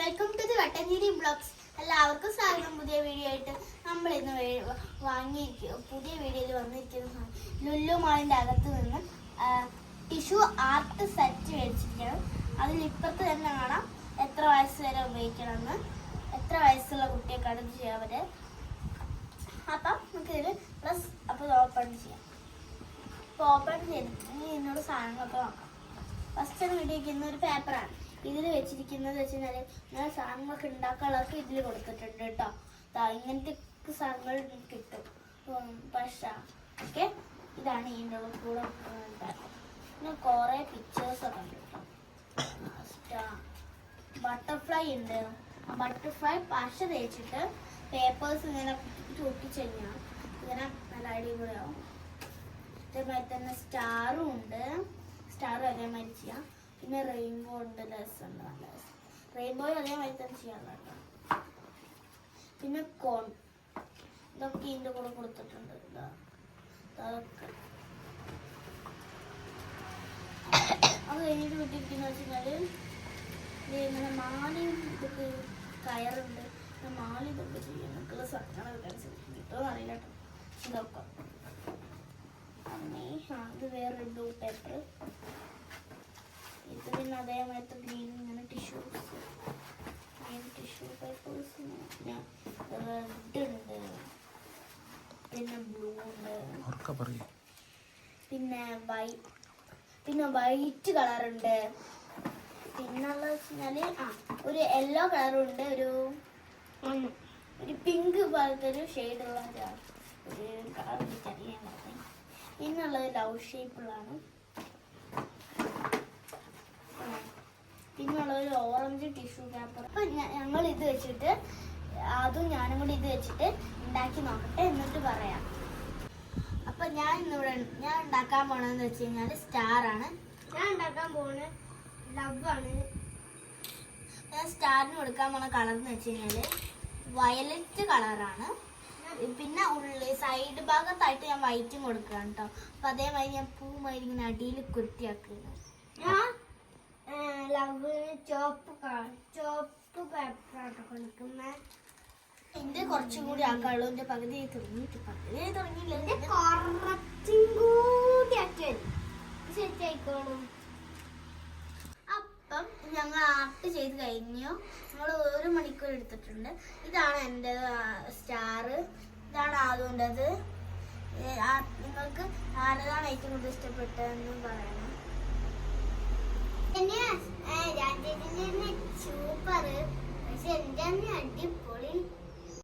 Welcome to the Vattanchery blogs. എല്ലാവർക്കും സ്വാഗതം. പുതിയ വീഡിയോ ആയിട്ട് നമ്മൾ ഇന്ന് പുതിയ വീഡിയോയിൽ വന്നിരിക്കുന്ന ലുല്ലു മാളിൻ്റെ അകത്ത് നിന്ന് ടിഷ്യൂ ആർട്ട് സെറ്റ് മേടിച്ചിരിക്കുകയാണ്. അതിൽ ഇപ്പുറത്ത് തന്നെ കാണാം എത്ര വയസ്സ് വരെ ഉപയോഗിക്കണമെന്ന്, എത്ര വയസ്സുള്ള കുട്ടിയൊക്കെ അടുത്ത് ചെയ്യാൻ പറ്റും. അപ്പം നമുക്കിതിൽ പ്ലസ് അപ്പോൾ ഓപ്പൺ ചെയ്യാം. അപ്പോൾ ഓപ്പൺ ചെയ്ത് ഇതിനോട് സാധനങ്ങളൊക്കെ നോക്കാം. ഫസ്റ്റ് വീഡിയോക്ക് ഇന്നൊരു പേപ്പറാണ്. ഇതിൽ വെച്ചിരിക്കുന്നത് വെച്ച് കഴിഞ്ഞാൽ ഞാൻ സാധനങ്ങളൊക്കെ ഉണ്ടാക്കാനുള്ളതൊക്കെ ഇതിൽ കൊടുത്തിട്ടുണ്ട് കേട്ടോ. ഇങ്ങനത്തെ സാധനങ്ങൾ കിട്ടും. പശ ഓക്കെ, ഇതാണ് ഇതിൻ്റെ കൂടെ. പിന്നെ കുറേ പിക്ചേഴ്സൊക്കെ ഉണ്ട് കേട്ടോ. ബട്ടർഫ്ലൈ ഉണ്ട്. ബട്ടർഫ്ലൈ പശ തേച്ചിട്ട് പേപ്പേഴ്സ് ഇങ്ങനെ തൂക്കിച്ച് കഴിഞ്ഞാൽ ഇങ്ങനെ നല്ല അടിപൊളിയാവും. അതേമാതിരി തന്നെ സ്റ്റാറും ഉണ്ട്. സ്റ്റാർ അതേമാതിരി ചെയ്യാം. പിന്നെ റെയിൻബോ ഉണ്ട്. രസമുണ്ട്, നല്ല രസം. റെയിൻബോ അതേമാതിരി തന്നെ ചെയ്യാറുണ്ട് കേട്ടോ. പിന്നെ കോൺ, ഇതൊക്കെ ഇതിൻ്റെ കൂടെ കൊടുത്തിട്ടുണ്ട്. അതൊക്കെ അത് കഴിഞ്ഞിട്ട് വിട്ടിരിക്കുന്ന വെച്ചാൽ ഇങ്ങനെ മാലയും ഇതൊക്കെ കയറുണ്ട്. മാല ഇതൊക്കെ ചെയ്യാൻ നമുക്കുള്ള സാധനങ്ങളൊക്കെ അനുസരിച്ച് കിട്ടുമെന്ന് അറിയില്ല കേട്ടോ. ഇതൊക്കെ ഇത് വേറെ ബ്ലൂ പേപ്പർ. ഇത് പിന്നെ അതേമാതിരി ഗ്രീൻ ഇങ്ങനെ ടിഷ്യൂസ്, ഗ്രീൻ ടിഷ്യൂ പേപ്പേഴ്സ്. പിന്നെ റെഡ് ഉണ്ട്, പിന്നെ ബ്ലൂ ഉണ്ട്, പിന്നെ വൈറ്റ് കളറുണ്ട്. പിന്നുള്ളത് വെച്ച് കഴിഞ്ഞാൽ ഒരു യെല്ലോ കളറുണ്ട്, ഒരു പിങ്ക് പോലത്തെ ഒരു ഷെയ്ഡുള്ള ഒരു കളർ എനിക്കറിയാൻ പറഞ്ഞു. പിന്നുള്ളത് ലവ് ഷേപ്പിലാണ്. പിന്നുള്ളത് ഒരു ഓറഞ്ച് ടിഷ്യൂ പേപ്പർ. അപ്പം ഞങ്ങൾ ഇത് വെച്ചിട്ട് അതും ഞാനും കൂടി ഇത് വെച്ചിട്ട് ഉണ്ടാക്കി നോക്കട്ടെ, എന്നിട്ട് പറയാം. അപ്പം ഞാൻ ഉണ്ടാക്കാൻ പോണതെന്ന് വെച്ച് കഴിഞ്ഞാൽ സ്റ്റാറാണ്. ഞാൻ ഉണ്ടാക്കാൻ പോകുന്നത് ലവാണ്. ഞാൻ സ്റ്റാറിന് കൊടുക്കാൻ പോണ കളർ എന്ന് വെച്ച് കഴിഞ്ഞാൽ വയലറ്റ് കളറാണ്. പിന്നെ സൈഡ് ഭാഗത്തായിട്ട് ഞാൻ വൈറ്റും കൊടുക്കുകയാണ് കേട്ടോ. അപ്പം അതേമാതിരി ഞാൻ പൂമാതിരി ഇങ്ങനെ അടിയിൽ കുത്തിയാക്കുകയാണ്. ഞാൻ ലവ് ചോപ്പ് പേപ്പറായിട്ട് കൊടുക്കുന്നത്. എൻ്റെ കുറച്ചും കൂടി ആക്കാനുള്ളൂ. എൻ്റെ പകുതി തുടങ്ങിയില്ല. കുറച്ചും കൂടി ആക്കി സെറ്റ് ആയിക്കോളും. അപ്പം ഞങ്ങൾ ആർട്ട് ചെയ്ത് കഴിഞ്ഞു. നമ്മൾ 1 മണിക്കൂർ എടുത്തിട്ടുണ്ട്. ഇതാണ് എൻ്റെ സ്റ്റാർ. ഇതാണ് അതുകൊണ്ടത്. നിങ്ങൾക്ക് ആരതാണ് ഏറ്റവും കൂടുതൽ ഇഷ്ടപ്പെട്ടതെന്ന് പറയണം. സൂപ്പർ, പക്ഷെ എൻ്റെ അടിപൊളി.